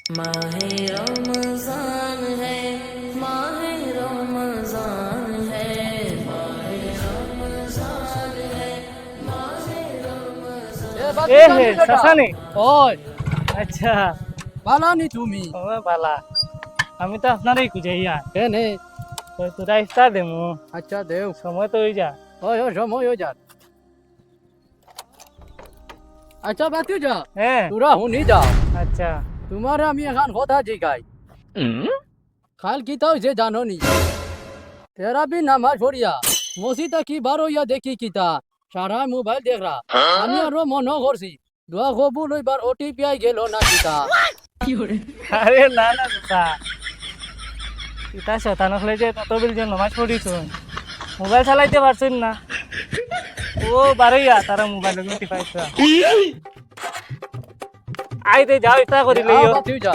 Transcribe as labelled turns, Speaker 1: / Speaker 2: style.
Speaker 1: माहे रमजान है माहे रमजान है माहे रमजान है माहे रमजान
Speaker 2: এ হে শাসানি
Speaker 3: ওই
Speaker 2: আচ্ছা
Speaker 3: বালানি তুমি
Speaker 2: ও বালা আমি তো আপনারই খুঁজাইয়া
Speaker 3: কেনে
Speaker 2: তো তোরা ইফতার দেমু
Speaker 3: আচ্ছা দেও
Speaker 2: সময় তো হয়ে যা
Speaker 3: ওই ওই সময় হয়ে যাক আচ্ছা বাতি যা
Speaker 2: হ্যাঁ
Speaker 3: তোরা শুনি যাও
Speaker 2: আচ্ছা
Speaker 3: তোমার আমি এখন কথা জিগাই কাল কি তাও যে জানো নি তেরা भी নামাজ পড়িয়া মসজিদে কি বার হইয়া দেখি কিতা সারা মোবাইল দেখ রা আমি আরো মনে করছি দোয়া কবুল হইবার ওটিপি আই গেল না কিতা
Speaker 2: আরে না না দাদা এটা শতান হলে যে তত বিল যে নমাজ পড়িছ মোবাইল চালাইতে পারছেন না ও বারইয়া তারা মোবাইল গুনতে পাইছা আইতে যাও ইফতার করি লইও
Speaker 3: বাতি যা